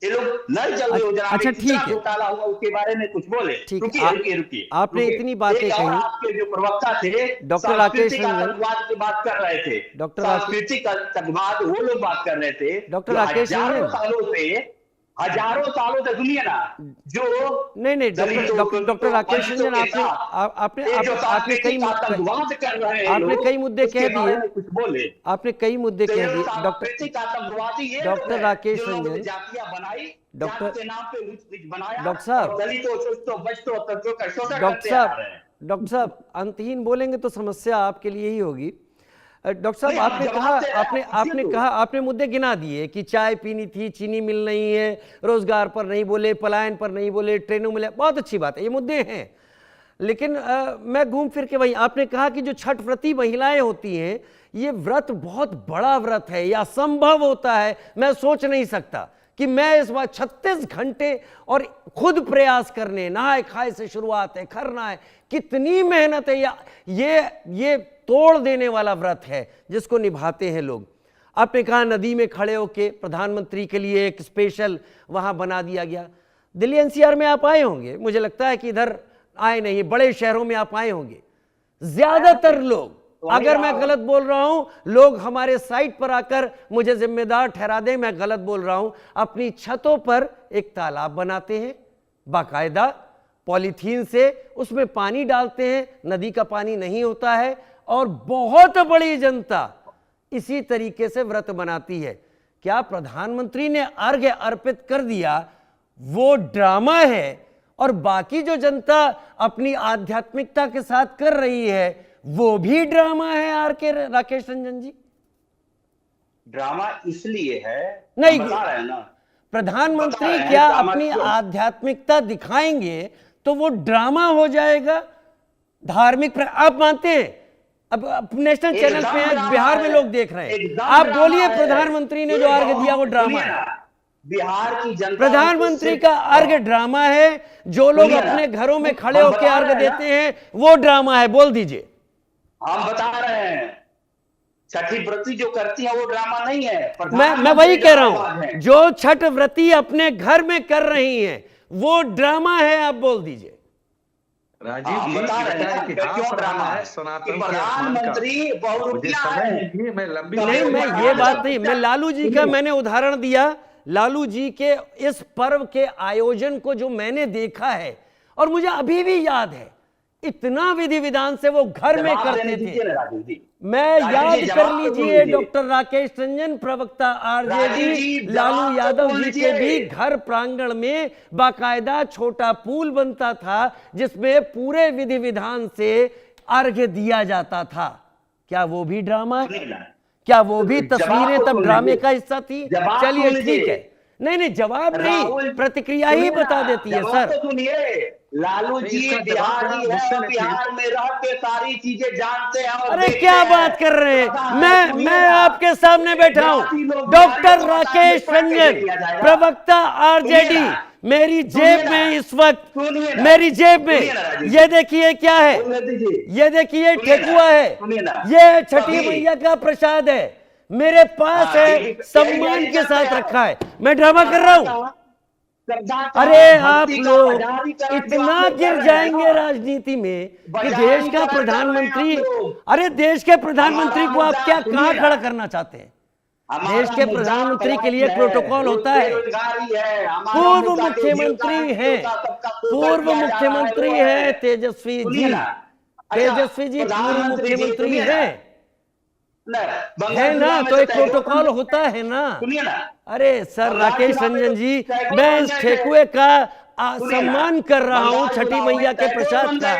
Speaker 9: ये लोग नल जल योजना
Speaker 1: अच्छा ठीक है,
Speaker 9: घोटाला हुआ उसके बारे में कुछ बोले? रुकिए,
Speaker 1: आपने इतनी बातें कही।
Speaker 9: आपके जो प्रवक्ता थे
Speaker 1: डॉक्टर राकेश रंजन
Speaker 9: आतंकवाद की बात कर रहे थे, सांस्कृतिक आतंकवाद वो लोग बात कर रहे थे।
Speaker 1: डॉक्टर राकेश रंजन
Speaker 9: हजारों सालों से सुनिए ना, जो
Speaker 1: नहीं डॉक्टर राकेश रंजन, आपने कई मुद्दे कह दिए,
Speaker 9: कुछ बोले,
Speaker 1: आपने कई मुद्दे कह दिए। डॉक्टर राकेश रंजन, डॉक्टर साहब अंतहीन बोलेंगे तो समस्या आपके लिए ही होगी। डॉक्टर साहब, आपने कहा, आपने मुद्दे गिना दिए कि चाय पीनी थी, चीनी मिल नहीं है, रोजगार पर नहीं बोले, पलायन पर नहीं बोले, ट्रेनों में, बहुत अच्छी बात है, ये मुद्दे हैं। लेकिन मैं घूम फिर के वहीं, आपने कहा कि जो छठ व्रती महिलाएं होती हैं, ये व्रत बहुत बड़ा व्रत है, यह असंभव होता है, मैं सोच नहीं सकता कि मैं इस बार 36 घंटे और खुद प्रयास करने, नहाए खाए से शुरुआत है, खरना है, कितनी मेहनत है, ये तोड़ देने वाला व्रत है जिसको निभाते हैं लोग। आपने कहा नदी में खड़े होके प्रधानमंत्री के लिए एक स्पेशल वहां बना दिया गया। दिल्ली एनसीआर में आप आए होंगे, मुझे लगता है कि इधर आए नहीं, बड़े शहरों में आप आए होंगे। ज्यादातर लोग, अगर मैं गलत बोल रहा हूं, लोग हमारे साइट पर आकर मुझे जिम्मेदार ठहरा दें, मैं गलत बोल रहा हूं, अपनी छतों पर एक तालाब बनाते हैं, बाकायदा पॉलीथीन से उसमें पानी डालते हैं, नदी का पानी नहीं होता है, और बहुत बड़ी जनता इसी तरीके से व्रत बनाती है। क्या प्रधानमंत्री ने अर्घ्य अर्पित कर दिया वो ड्रामा है और बाकी जो जनता अपनी आध्यात्मिकता के साथ कर रही है वो भी ड्रामा है? आर के राकेश रंजन जी,
Speaker 9: ड्रामा इसलिए है,
Speaker 1: नहीं
Speaker 9: बता रहे हैं ना,
Speaker 1: प्रधानमंत्री
Speaker 9: बता रहे
Speaker 1: क्या
Speaker 9: हैं ड्रामा
Speaker 1: अपनी
Speaker 9: क्यों?
Speaker 1: आध्यात्मिकता दिखाएंगे तो वो ड्रामा हो जाएगा? धार्मिक आप मानते हैं? अब नेशनल चैनल पे हैं, बिहार में लोग देख रहे हैं, आप बोलिए प्रधानमंत्री ने जो अर्घ्य दिया वो ड्रामा है?
Speaker 9: बिहार की जनता,
Speaker 1: प्रधानमंत्री का अर्घ्य ड्रामा है, जो लोग अपने घरों में खड़े होकर अर्घ्य देते हैं वो ड्रामा है? बोल दीजिए।
Speaker 9: हम बता रहे हैं, छठी व्रती जो करती है वो ड्रामा नहीं है।
Speaker 1: मैं वही कह रहा हूं, जो छठ व्रती अपने घर में कर रही हैं वो ड्रामा है, आप बोल दीजिए।
Speaker 7: राजीव जी
Speaker 9: बता रहे हैं कि क्यों ड्रामा है।
Speaker 7: सनातन
Speaker 9: प्रधानमंत्री बहुरूपिया है।
Speaker 7: मैं लंबी
Speaker 1: नहीं, मैं ये बात नहीं, मैं लालू जी का मैंने उदाहरण दिया, लालू जी के इस पर्व के आयोजन को जो मैंने देखा है और मुझे अभी भी याद है, इतना विधि विधान से वो घर में करते थे। मैं याद कर लीजिए, डॉक्टर राकेश रंजन, प्रवक्ता आरजेडी लालू यादव जी के भी घर प्रांगण में बाकायदा छोटा पूल बनता था जिसमें पूरे विधि विधान से अर्घ्य दिया जाता था। क्या वो भी ड्रामा है? क्या वो भी तस्वीरें तब ड्रामे का हिस्सा थी? चलिए ठीक है, नहीं जवाब नहीं, प्रतिक्रिया ही बता देती है सर।
Speaker 9: लालू जी बिहारी है, बिहार में रह के सारी चीजें जानते हैं।
Speaker 1: अरे क्या बात कर रहे हैं? मैं आपके सामने बैठा हूं, डॉक्टर राकेश रंजन, प्रवक्ता आरजेडी, मेरी जेब में इस वक्त, मेरी जेब में ये देखिए क्या है, ये देखिए ठेकुआ है, ये छठी मैया का प्रसाद है, मेरे पास है, सम्मान के साथ रखा है। मैं ड्रामा कर रहा हूं? अरे आप लोग इतना गिर जाएंगे राजनीति में कि देश का प्रधानमंत्री, अरे देश के प्रधानमंत्री को आप क्या कहां खड़ा करना चाहते हैं? देश के प्रधानमंत्री के लिए प्रोटोकॉल होता है। पूर्व मुख्यमंत्री हैं, पूर्व मुख्यमंत्री हैं तेजस्वी जी, तेजस्वी जी पूर्व मुख्यमंत्री हैं, है ना? तो एक प्रोटोकॉल होता है ना। अरे सर राकेश रंजन जी, मैं इस ठेकुए का सम्मान कर रहा हूं, छठी मैया के प्रसाद का।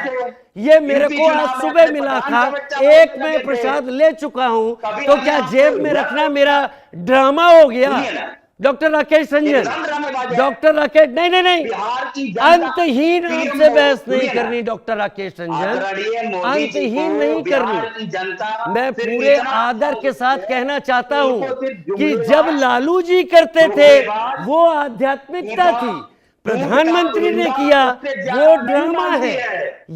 Speaker 1: ये मेरे को आज सुबह मिला था, एक मैं प्रसाद ले चुका हूं, तो क्या जेब में रखना मेरा ड्रामा हो गया? डॉक्टर राकेश रंजन, डॉक्टर राकेश, नहीं, अंतहीन आपसे बहस नहीं करनी डॉक्टर राकेश रंजन, अंतहीन नहीं करनी। मैं पूरे आदर के साथ कहना चाहता हूं कि जब लालू जी करते थे वो आध्यात्मिकता थी, प्रधानमंत्री ने किया वो ड्रामा है।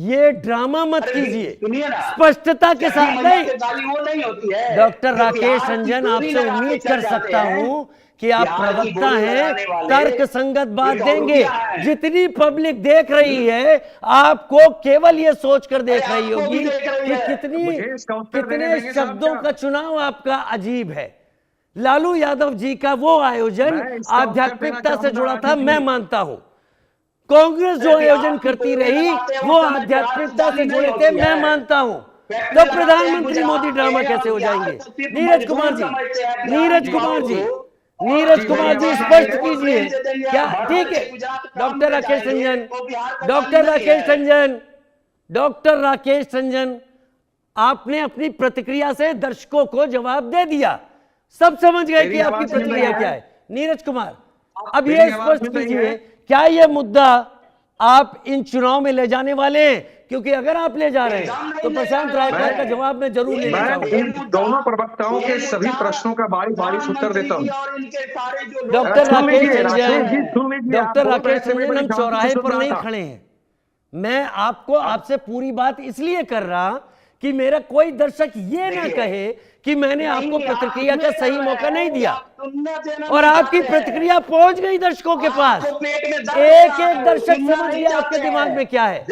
Speaker 1: ये ड्रामा मत कीजिए, स्पष्टता के साथ। नहीं डॉक्टर राकेश रंजन, आपसे उम्मीद कर सकता हूं कि आप प्रवक्ता हैं, तर्क संगत बात देंगे। जितनी पब्लिक देख रही है आपको केवल ये सोचकर देख रही होगी कि कितने शब्दों का चुनाव आपका अजीब है। लालू यादव जी का वो आयोजन आध्यात्मिकता से जुड़ा था, मैं मानता हूं। कांग्रेस जो आयोजन करती रही वो आध्यात्मिकता से जुड़े थे, मैं मानता हूं। तो प्रधानमंत्री मोदी ड्रामा कैसे हो जाएंगे? नीरज कुमार जी, नीरज कुमार जी, नीरज कुमार जी स्पष्ट कीजिए क्या? ठीक है doctor Rakesh Ranjan, doctor Rakesh Ranjan, doctor Rakesh Ranjan, आपने अपनी प्रतिक्रिया से दर्शकों को जवाब दे दिया, सब समझ गए कि आपकी प्रतिक्रिया क्या है। नीरज कुमार, अब ये स्पष्ट कीजिए, क्या ये मुद्दा आप इन चुनाव में ले जाने वाले हैं? क्योंकि अगर आप ले जा रहे हैं तो प्रशांत रायकर का जवाब मैं जरूर लेना चाहूंगा।
Speaker 7: इन दोनों प्रवक्ताओं के सभी प्रश्नों का बारी बारी से उत्तर देता हूं।
Speaker 1: डॉक्टर राकेश रंजन, डॉक्टर राकेश रंजन, हम चौराहे पर नहीं खड़े हैं। मैं आपसे पूरी बात इसलिए कर रहा कि मेरा कोई दर्शक ये ना कहे कि मैंने आपको प्रतिक्रिया का सही मौका नहीं दिया, और आपकी प्रतिक्रिया पहुंच गई दर्शकों के पास। एक एक दर्शक समझ गया आपके दिमाग में क्या है।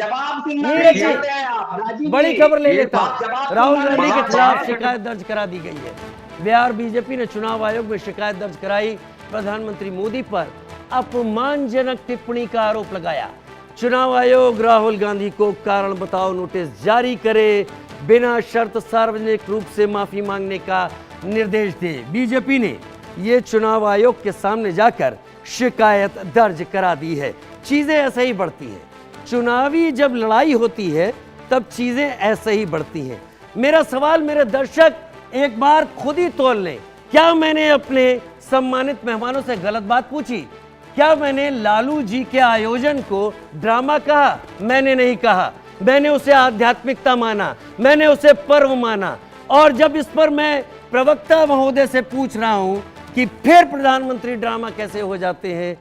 Speaker 1: नीरज जी, बड़ी खबर ले लेता हूं, राहुल गांधी के खिलाफ शिकायत दर्ज करा दी गई है। बिहार बीजेपी ने चुनाव आयोग में शिकायत दर्ज कराई, प्रधानमंत्री मोदी पर अपमानजनक टिप्पणी का आरोप लगाया। चुनाव आयोग राहुल गांधी को कारण बताओ नोटिस जारी करे, बिना शर्त सार्वजनिक रूप से माफी मांगने का निर्देश दिए। बीजेपी ने ये चुनाव आयोग के सामने जाकर शिकायत दर्ज करा दी है। चीजें ऐसे ही बढ़ती हैं, चुनावी जब लड़ाई होती है तब चीजें ऐसे ही बढ़ती हैं। मेरा सवाल मेरे दर्शक एक बार खुद ही तोल लें, क्या मैंने अपने सम्मानित मेहमानों से गलत बात पूछी? क्या मैंने लालू जी के आयोजन को ड्रामा कहा? मैंने नहीं कहा। मैंने उसे आध्यात्मिकता माना, मैंने उसे पर्व माना। और जब इस पर मैं प्रवक्ता महोदय से पूछ रहा हूं कि फिर प्रधानमंत्री ड्रामा कैसे हो जाते हैं,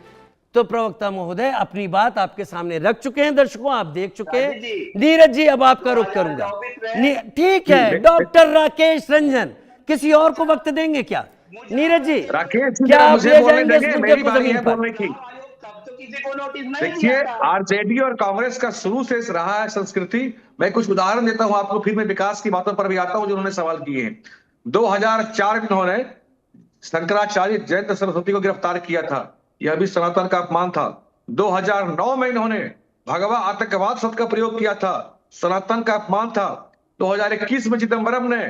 Speaker 1: तो प्रवक्ता महोदय अपनी बात आपके सामने रख चुके हैं। दर्शकों, आप देख चुके हैं। नीरज जी, अब आपका रुख करूंगा। ठीक है, डॉक्टर राकेश रंजन, किसी और को वक्त देंगे क्या? नीरज जी, क्या आप ले जाएंगे इस मुद्दे को जमीन पर?
Speaker 7: देखिए, आरजेडी और कांग्रेस का शुरू से रहा है संस्कृति। मैं कुछ उदाहरण देता हूं आपको, फिर मैं विकास की बातों पर भी आता हूं जो उन्होंने सवाल किए हैं। 2004 में उन्होंने शंकराचार्य जयंत सरस्वती को गिरफ्तार किया था, यह भी सनातन का अपमान था। 2009 में इन्होंने भगवा आतंकवाद शब्द का प्रयोग किया था, सनातन का अपमान था। 2021 में चिदम्बरम ने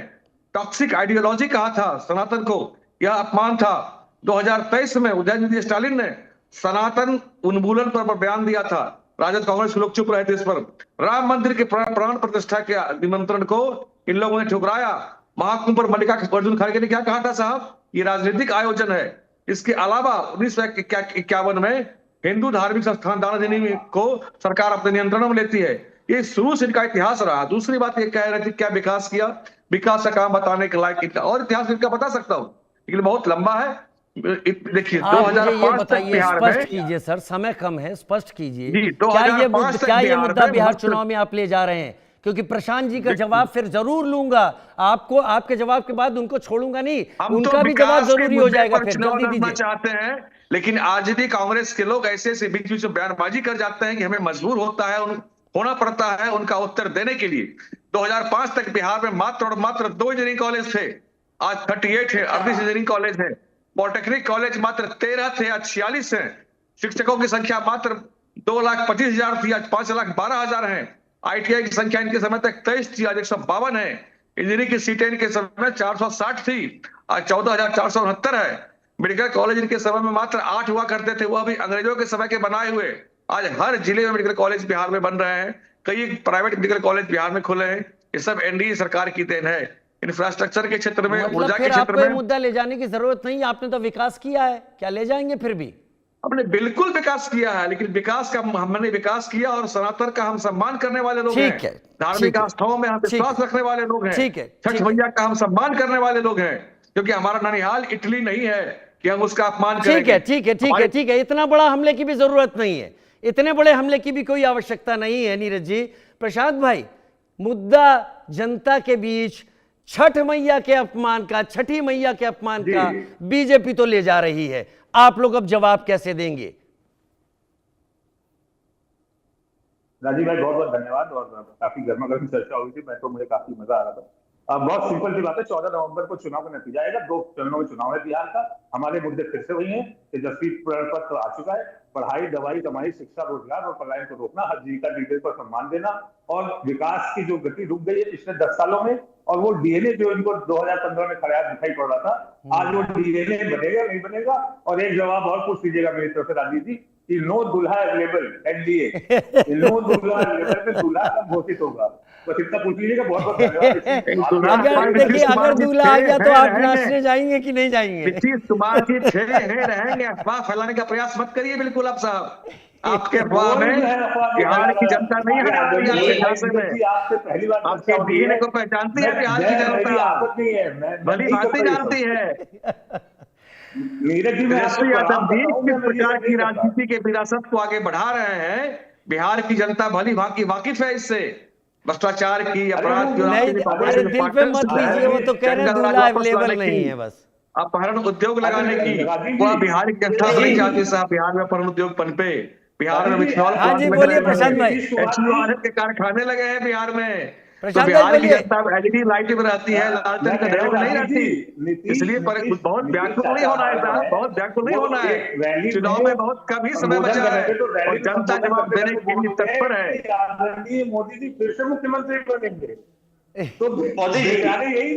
Speaker 7: टॉक्सिक आइडियोलॉजी कहा था सनातन को, यह अपमान था। 2023 में उदयनिधि स्टालिन ने सनातन उन्मूलन पर बयान दिया था, राजद कांग्रेस के लोग चुप रहे थे इस पर। राम मंदिर के प्राण प्रतिष्ठा के निमंत्रण को इन लोगों ने ठुकराया। महाकुंभ पर मल्लिकार्जुन खड़गे ने क्या कहा था साहब, ये राजनीतिक आयोजन है। इसके अलावा 1951 में हिंदू धार्मिक संस्थान दान देने को सरकार अपने नियंत्रण में लेती है। ये शुरू से इनका इतिहास रहा। दूसरी बात ये कह रहे थे क्या विकास किया, विकास का काम बताने के लायक और इतिहास इनका बता सकता हूँ, लेकिन बहुत लंबा है। देखिए 2005 तक बिहार में,
Speaker 1: स्पष्ट कीजिए सर, समय कम है, स्पष्ट कीजिए।
Speaker 7: क्या
Speaker 1: ये मुद्दा बिहार चुनाव में आप ले जा रहे हैं? क्योंकि प्रशांत जी का जवाब फिर जरूर लूंगा, आपको आपके जवाब के बाद उनको छोड़ूंगा नहीं, उनका भी जवाब जरूरी हो जाएगा। फिर जल्दी दीजिए।
Speaker 7: चाहते हैं, लेकिन आज भी कांग्रेस के लोग ऐसे ऐसे बीच बीच में बयानबाजी कर जाते हैं कि हमें मजबूर होना पड़ता है उनका उत्तर देने के लिए। 2005 तक बिहार में मात्र और मात्र 2 इंजीनियरिंग कॉलेज थे, आज 38 है। 38 इंजीनियरिंग कॉलेज है। पॉलिटेक्निक कॉलेज मात्र 13 थे, आज 46 है। शिक्षकों की संख्या मात्र 2,25,000 थी, आज 5,12,000 है। ITI की संख्या इनके समय तक 23 थी, आज 152 है। इंजीनियरिंग की सीटें इनके समय 460 थी, आज 14,469 है। मेडिकल कॉलेज इनके समय में मात्र 8 हुआ करते थे, वह भी अंग्रेजों के समय के बनाए हुए। आज हर जिले में मेडिकल कॉलेज बिहार में बन रहे हैं, कई प्राइवेट मेडिकल कॉलेज बिहार में खुले हैं। ये सब NDA सरकार की देन है। इंफ्रास्ट्रक्चर के क्षेत्र में, ऊर्जा के क्षेत्र में
Speaker 1: मुद्दा ले जाने की जरूरत नहीं, आपने तो विकास किया है, क्या ले जाएंगे? फिर भी
Speaker 7: हमने बिल्कुल विकास किया है, लेकिन विकास का हमने विकास किया और सनातन का हम सम्मान करने वाले लोग हैं। धार्मिक आस्थाओं में हम विश्वास रखने वाले लोग हैं। छठ मैया का हम सम्मान करने वाले लोग हैं, क्योंकि हमारा ननिहाल इटली नहीं है कि हम उसका अपमान करेंगे।
Speaker 1: ठीक है। इतना बड़ा हमले की भी जरूरत नहीं है, इतने बड़े हमले की भी कोई आवश्यकता नहीं है। नीरज जी, प्रशांत भाई, मुद्दा जनता के बीच छठ मैया के अपमान का, छठी मैया के अपमान का बीजेपी तो ले जा रही है, आप लोग अब जवाब कैसे देंगे?
Speaker 8: राजीव भाई बहुत बहुत धन्यवाद। और काफी गर्मा गर्म चर्चा हुई थी, मुझे काफी मजा आ रहा था। बहुत सिंपल सी बात है, 14 नवंबर को चुनाव का नतीजा आएगा। 2 चरणों में चुनाव है बिहार का। हमारे मुद्दे फिर से वही हैं, तेजस्वी प्रमाण पत्र आ चुका है। पढ़ाई, दवाई, कमाई, शिक्षा, रोजगार और पलायन को रोकना, हर जीविका लीडर को सम्मान देना और विकास की जो गति रुक गई है पिछले 10 सालों में, और वो DNA जो इनको 2015 में खराब दिखाई पड़ रहा था, आज वो DNA बनेगा नहीं बनेगा। और एक जवाब और पूछ लीजिएगा मेरी तरफ से राजीव जी, कि नो दूल्हा अवेलेबल NDA, नो दूल्हा अवेलेबल में दूल्हा घोषित होगा। बस इतना पूछ लीजिएगा। बहुत बहुत धन्यवाद।
Speaker 1: अगर दूल्हा आ गया तो आप नाचने जाएंगे कि नहीं जाएंगे?
Speaker 7: नीतीश कुमार की रहेंगे। अफवाह फैलाने का प्रयास मत करिए बिल्कुल आप साहब। आपके अफवाह में बिहार की जनता नहीं है, आपके DNA को पहचानती है बिहार की जनता, भली भांति जानती है। तेजस्वी यादव जी किस प्रकार की राजनीति के विरासत को आगे बढ़ा रहे हैं, बिहार की जनता भली भांति वाकिफ है इससे। भ्रष्टाचार की, अपराध की,
Speaker 1: दिल पे मत लीजिए, वो तो कह रहे हैं दूल्हा अवेलेबल नहीं है। बस
Speaker 7: अपहरण उद्योग लगाने की वह बिहार की जनता नहीं चाहती साहब। बिहार में अपहरण उद्योग पनपे, बिहार में
Speaker 1: बोलिए प्रशांत भाई,
Speaker 7: के कारखाने लगे हैं बिहार में। तो बिहार की जनता LED लाइट में रहती है, लालटेन का ड्राइवर नहीं रहती। इसलिए बहुत व्याकुल नहीं होना है साहब, बहुत व्याकुल नहीं होना है। चुनाव में बहुत कम ही समय बचा है और जनता जवाब देने के लिए तत्पर है।
Speaker 8: मोदी जी फिर से मुख्यमंत्री बनेंगे, तो मोदी जी यही